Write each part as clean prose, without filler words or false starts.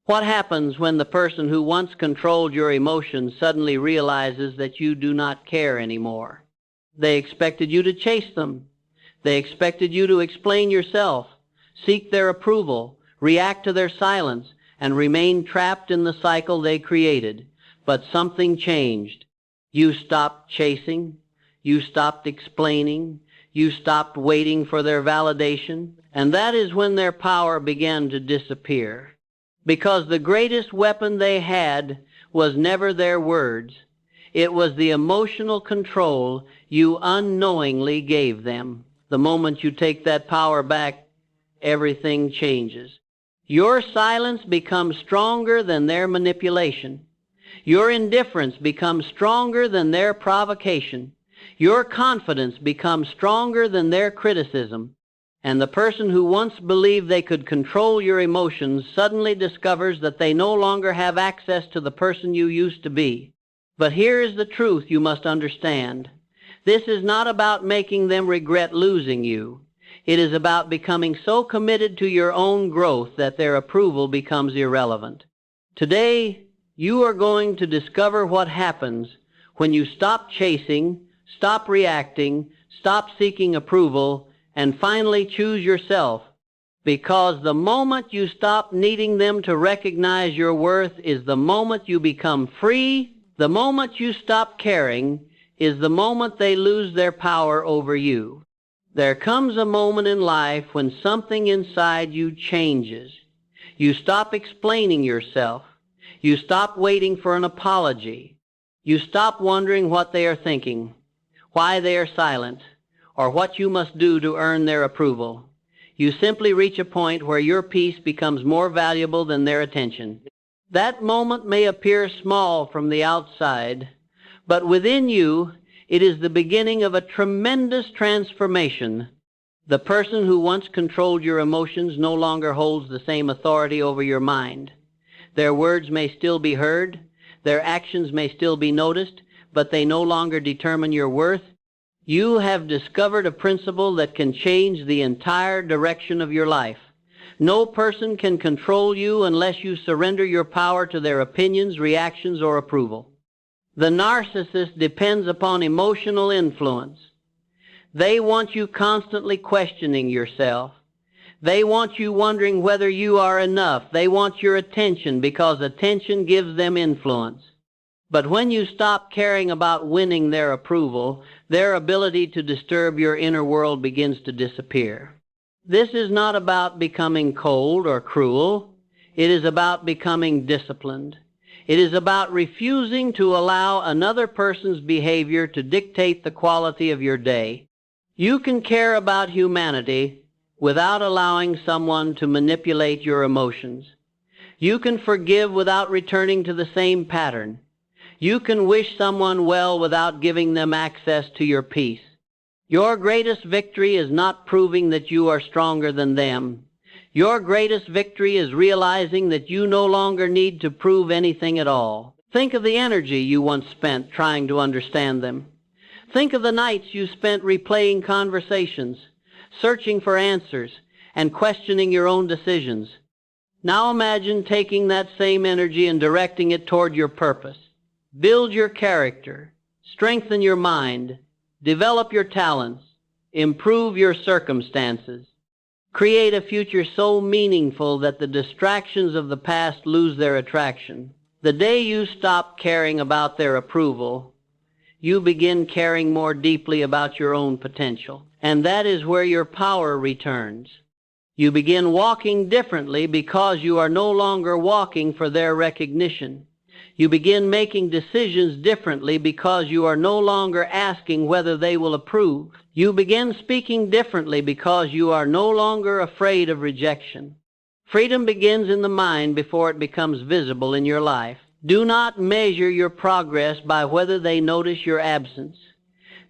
What happens when the person who once controlled your emotions suddenly realizes that you do not care anymore? They expected you to chase them. They expected you to explain yourself, seek their approval, react to their silence, and remain trapped in the cycle they created. But something changed. You stopped chasing. You stopped explaining. You stopped waiting for their validation. And that is when their power began to disappear. Because the greatest weapon they had was never their words. It was the emotional control you unknowingly gave them. The moment you take that power back, everything changes. Your silence becomes stronger than their manipulation. Your indifference becomes stronger than their provocation. Your confidence becomes stronger than their criticism. And the person who once believed they could control your emotions suddenly discovers that they no longer have access to the person you used to be. But here is the truth you must understand. This is not about making them regret losing you. It is about becoming so committed to your own growth that their approval becomes irrelevant. Today, you are going to discover what happens when you stop chasing, stop reacting, stop seeking approval, and finally choose yourself. Because the moment you stop needing them to recognize your worth is the moment you become free. The moment you stop caring is the moment they lose their power over you. There comes a moment in life when something inside you changes. You stop explaining yourself. You stop waiting for an apology. You stop wondering what they are thinking, why they are silent, or what you must do to earn their approval. You simply reach a point where your peace becomes more valuable than their attention. That moment may appear small from the outside, but within you, it is the beginning of a tremendous transformation. The person who once controlled your emotions no longer holds the same authority over your mind. Their words may still be heard, their actions may still be noticed, but they no longer determine your worth. You have discovered a principle that can change the entire direction of your life. No person can control you unless you surrender your power to their opinions, reactions, or approval. The narcissist depends upon emotional influence. They want you constantly questioning yourself. They want you wondering whether you are enough. They want your attention because attention gives them influence. But when you stop caring about winning their approval, their ability to disturb your inner world begins to disappear. This is not about becoming cold or cruel. It is about becoming disciplined. It is about refusing to allow another person's behavior to dictate the quality of your day. You can care about humanity without allowing someone to manipulate your emotions. You can forgive without returning to the same pattern. You can wish someone well without giving them access to your peace. Your greatest victory is not proving that you are stronger than them. Your greatest victory is realizing that you no longer need to prove anything at all. Think of the energy you once spent trying to understand them. Think of the nights you spent replaying conversations, searching for answers, and questioning your own decisions. Now imagine taking that same energy and directing it toward your purpose. Build your character, strengthen your mind, develop your talents, improve your circumstances. Create a future so meaningful that the distractions of the past lose their attraction. The day you stop caring about their approval, you begin caring more deeply about your own potential. And that is where your power returns. You begin walking differently because you are no longer walking for their recognition. You begin making decisions differently because you are no longer asking whether they will approve. You begin speaking differently because you are no longer afraid of rejection. Freedom begins in the mind before it becomes visible in your life. Do not measure your progress by whether they notice your absence.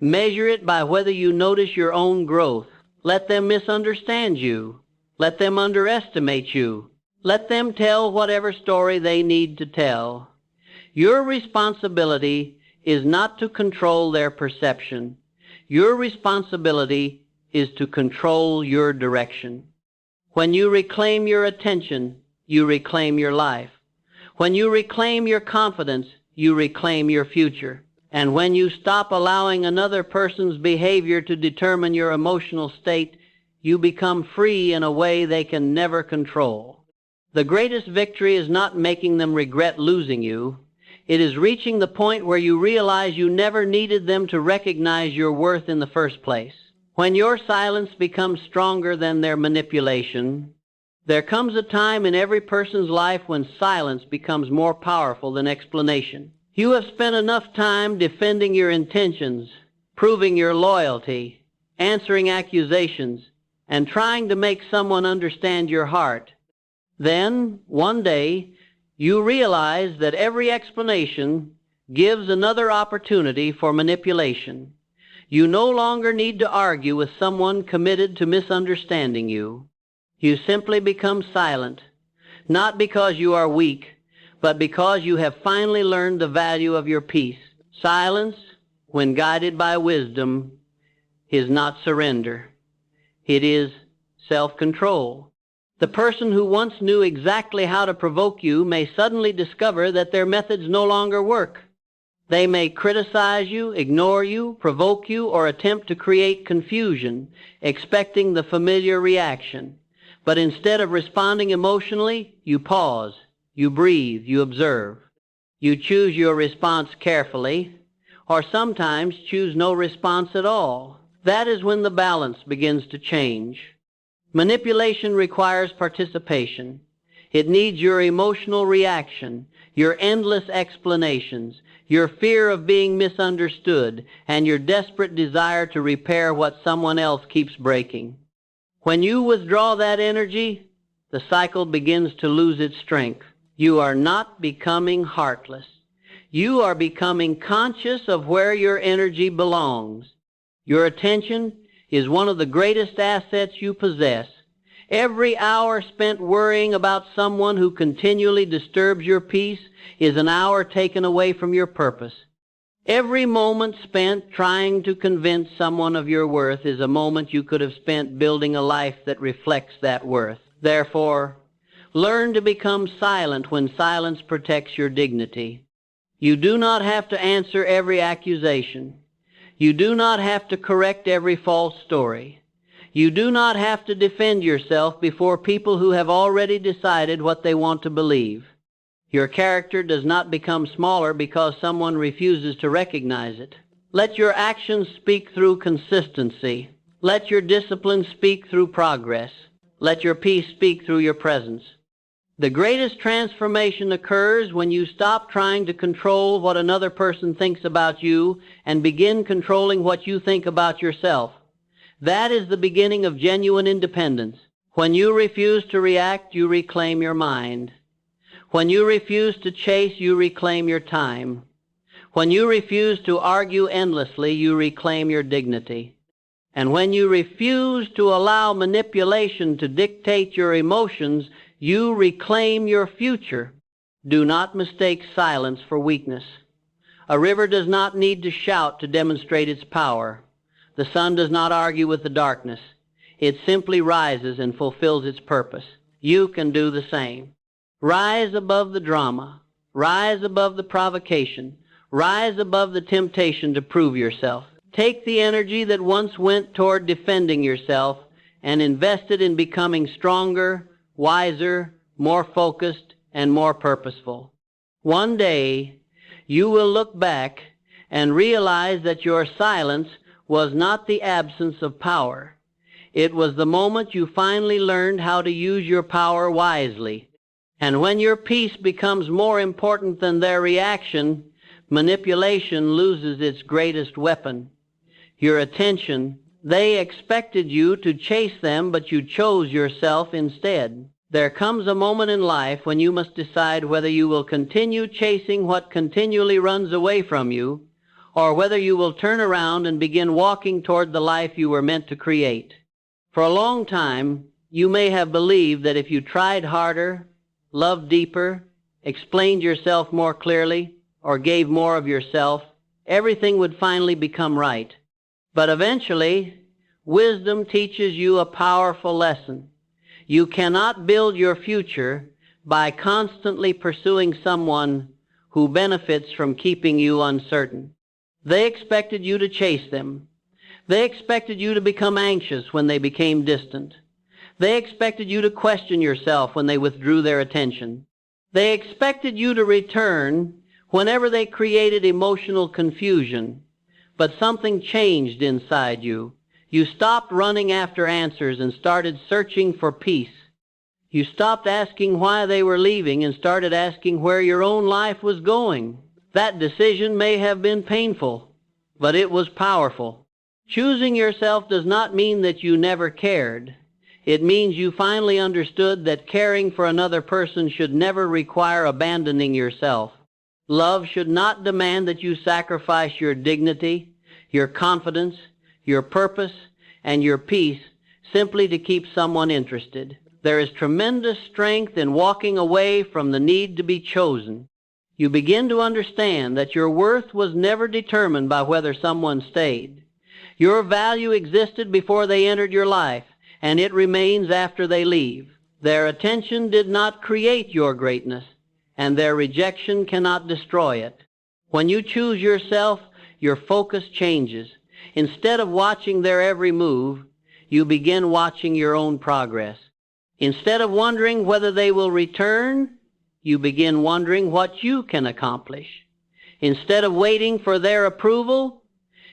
Measure it by whether you notice your own growth. Let them misunderstand you. Let them underestimate you. Let them tell whatever story they need to tell. Your responsibility is not to control their perception. Your responsibility is to control your direction. When you reclaim your attention, you reclaim your life. When you reclaim your confidence, you reclaim your future. And when you stop allowing another person's behavior to determine your emotional state, you become free in a way they can never control. The greatest victory is not making them regret losing you. It is reaching the point where you realize you never needed them to recognize your worth in the first place. When your silence becomes stronger than their manipulation, there comes a time in every person's life when silence becomes more powerful than explanation. You have spent enough time defending your intentions, proving your loyalty, answering accusations, and trying to make someone understand your heart. Then, one day, you realize that every explanation gives another opportunity for manipulation. You no longer need to argue with someone committed to misunderstanding you. You simply become silent, not because you are weak, but because you have finally learned the value of your peace. Silence, when guided by wisdom, is not surrender. It is self-control. The person who once knew exactly how to provoke you may suddenly discover that their methods no longer work. They may criticize you, ignore you, provoke you, or attempt to create confusion, expecting the familiar reaction. But instead of responding emotionally, you pause. You breathe, you observe. You choose your response carefully, or sometimes choose no response at all. That is when the balance begins to change. Manipulation requires participation. It needs your emotional reaction, your endless explanations, your fear of being misunderstood, and your desperate desire to repair what someone else keeps breaking. When you withdraw that energy, the cycle begins to lose its strength. You are not becoming heartless. You are becoming conscious of where your energy belongs. Your attention is one of the greatest assets you possess. Every hour spent worrying about someone who continually disturbs your peace is an hour taken away from your purpose. Every moment spent trying to convince someone of your worth is a moment you could have spent building a life that reflects that worth. Therefore, learn to become silent when silence protects your dignity. You do not have to answer every accusation. You do not have to correct every false story. You do not have to defend yourself before people who have already decided what they want to believe. Your character does not become smaller because someone refuses to recognize it. Let your actions speak through consistency. Let your discipline speak through progress. Let your peace speak through your presence. The greatest transformation occurs when you stop trying to control what another person thinks about you and begin controlling what you think about yourself. That is the beginning of genuine independence. When you refuse to react, you reclaim your mind. When you refuse to chase, you reclaim your time. When you refuse to argue endlessly, you reclaim your dignity. And when you refuse to allow manipulation to dictate your emotions, you reclaim your future. Do not mistake silence for weakness. A river does not need to shout to demonstrate its power. The sun does not argue with the darkness. It simply rises and fulfills its purpose. You can do the same. Rise above the drama. Rise above the provocation. Rise above the temptation to prove yourself. Take the energy that once went toward defending yourself and invest it in becoming stronger, wiser, more focused, and more purposeful. One day, you will look back and realize that your silence was not the absence of power. It was the moment you finally learned how to use your power wisely. And when your peace becomes more important than their reaction, manipulation loses its greatest weapon, your attention. They expected you to chase them, but you chose yourself instead. There comes a moment in life when you must decide whether you will continue chasing what continually runs away from you, or whether you will turn around and begin walking toward the life you were meant to create. For a long time, you may have believed that if you tried harder, loved deeper, explained yourself more clearly, or gave more of yourself, everything would finally become right. But eventually, wisdom teaches you a powerful lesson. You cannot build your future by constantly pursuing someone who benefits from keeping you uncertain. They expected you to chase them. They expected you to become anxious when they became distant. They expected you to question yourself when they withdrew their attention. They expected you to return whenever they created emotional confusion. But something changed inside you. You stopped running after answers and started searching for peace. You stopped asking why they were leaving and started asking where your own life was going. That decision may have been painful, but it was powerful. Choosing yourself does not mean that you never cared. It means you finally understood that caring for another person should never require abandoning yourself. Love should not demand that you sacrifice your dignity, your confidence, your purpose, and your peace simply to keep someone interested. There is tremendous strength in walking away from the need to be chosen. You begin to understand that your worth was never determined by whether someone stayed. Your value existed before they entered your life, and it remains after they leave. Their attention did not create your greatness, and their rejection cannot destroy it. When you choose yourself, your focus changes. Instead of watching their every move, you begin watching your own progress. Instead of wondering whether they will return, you begin wondering what you can accomplish. Instead of waiting for their approval,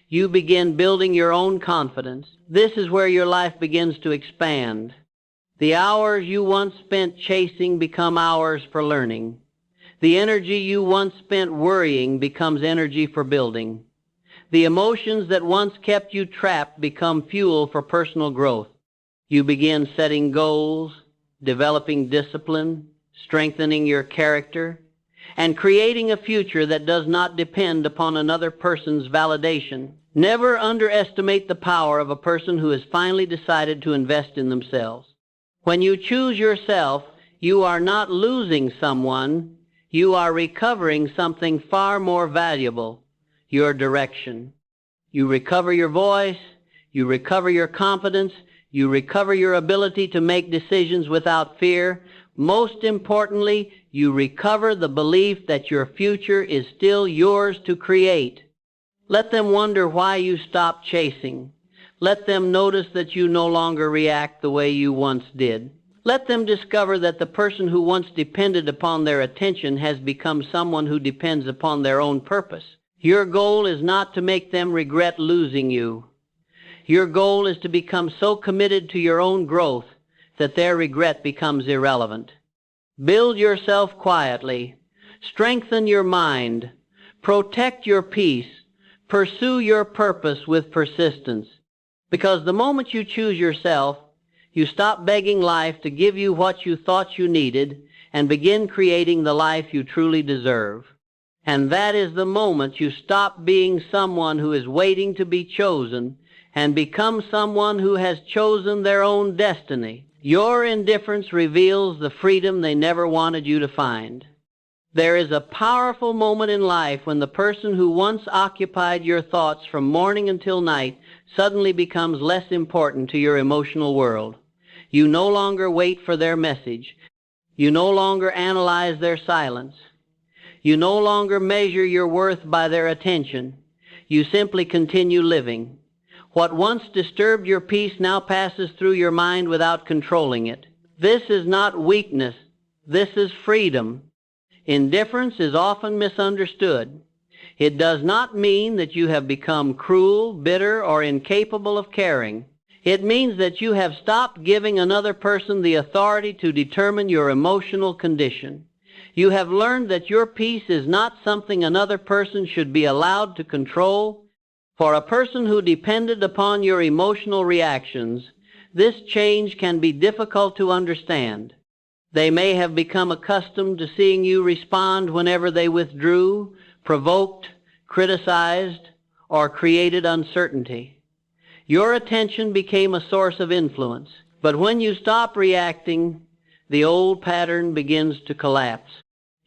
you begin building your own confidence. This is where your life begins to expand. The hours you once spent chasing become hours for learning. The energy you once spent worrying becomes energy for building. The emotions that once kept you trapped become fuel for personal growth. You begin setting goals, developing discipline, strengthening your character, and creating a future that does not depend upon another person's validation. Never underestimate the power of a person who has finally decided to invest in themselves. When you choose yourself, you are not losing someone, you are recovering something far more valuable, your direction. You recover your voice, you recover your confidence, you recover your ability to make decisions without fear. Most importantly, you recover the belief that your future is still yours to create. Let them wonder why you stopped chasing. Let them notice that you no longer react the way you once did. Let them discover that the person who once depended upon their attention has become someone who depends upon their own purpose. Your goal is not to make them regret losing you. Your goal is to become so committed to your own growth that their regret becomes irrelevant. Build yourself quietly. Strengthen your mind. Protect your peace. Pursue your purpose with persistence. Because the moment you choose yourself, you stop begging life to give you what you thought you needed and begin creating the life you truly deserve. And that is the moment you stop being someone who is waiting to be chosen and become someone who has chosen their own destiny. Your indifference reveals the freedom they never wanted you to find. There is a powerful moment in life when the person who once occupied your thoughts from morning until night suddenly becomes less important to your emotional world. You no longer wait for their message. You no longer analyze their silence. You no longer measure your worth by their attention. You simply continue living. What once disturbed your peace now passes through your mind without controlling it. This is not weakness. This is freedom. Indifference is often misunderstood. It does not mean that you have become cruel, bitter, or incapable of caring. It means that you have stopped giving another person the authority to determine your emotional condition. You have learned that your peace is not something another person should be allowed to control. For a person who depended upon your emotional reactions, this change can be difficult to understand. They may have become accustomed to seeing you respond whenever they withdrew, provoked, criticized, or created uncertainty. Your attention became a source of influence. But when you stop reacting, the old pattern begins to collapse.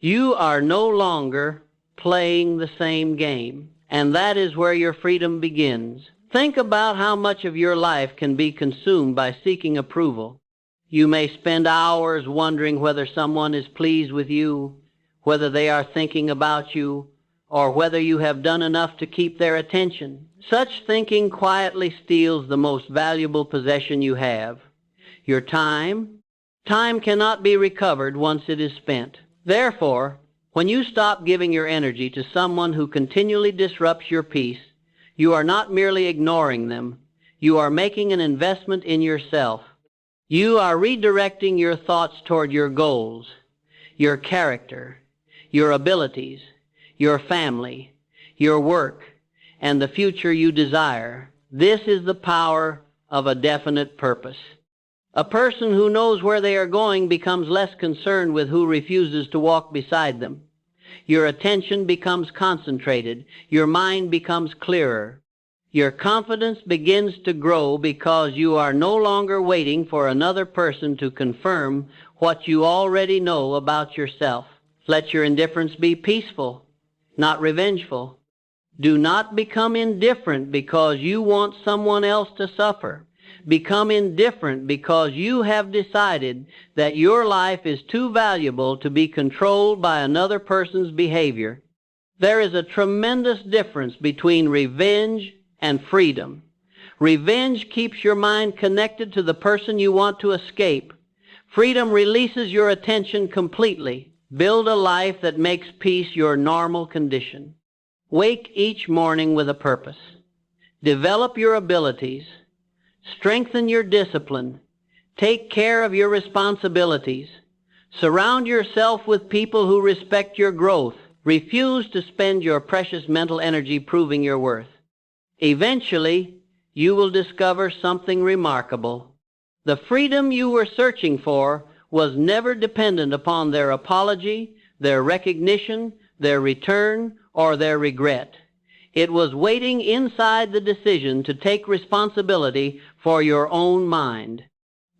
You are no longer playing the same game, and that is where your freedom begins. Think about how much of your life can be consumed by seeking approval. You may spend hours wondering whether someone is pleased with you, whether they are thinking about you, or whether you have done enough to keep their attention. Such thinking quietly steals the most valuable possession you have, your time. Time cannot be recovered once it is spent. Therefore, when you stop giving your energy to someone who continually disrupts your peace, you are not merely ignoring them, you are making an investment in yourself. You are redirecting your thoughts toward your goals, your character, your abilities, your family, your work, and the future you desire. This is the power of a definite purpose. A person who knows where they are going becomes less concerned with who refuses to walk beside them. Your attention becomes concentrated. Your mind becomes clearer. Your confidence begins to grow because you are no longer waiting for another person to confirm what you already know about yourself. Let your indifference be peaceful, not revengeful. Do not become indifferent because you want someone else to suffer. Become indifferent because you have decided that your life is too valuable to be controlled by another person's behavior. There is a tremendous difference between revenge and freedom. Revenge keeps your mind connected to the person you want to escape. Freedom releases your attention completely. Build a life that makes peace your normal condition. Wake each morning with a purpose. Develop your abilities. Strengthen your discipline. Take care of your responsibilities. Surround yourself with people who respect your growth. Refuse to spend your precious mental energy proving your worth. Eventually, you will discover something remarkable. The freedom you were searching for was never dependent upon their apology, their recognition, their return, or their regret. It was waiting inside the decision to take responsibility for your own mind.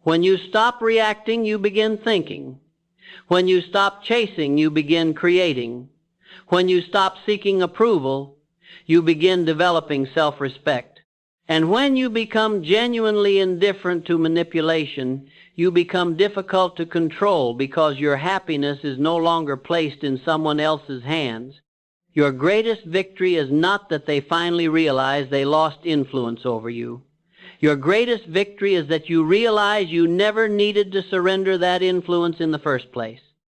When you stop reacting, you begin thinking. When you stop chasing, you begin creating. When you stop seeking approval, you begin developing self-respect. And when you become genuinely indifferent to manipulation, you become difficult to control because your happiness is no longer placed in someone else's hands. Your greatest victory is not that they finally realize they lost influence over you. Your greatest victory is that you realize you never needed to surrender that influence in the first place.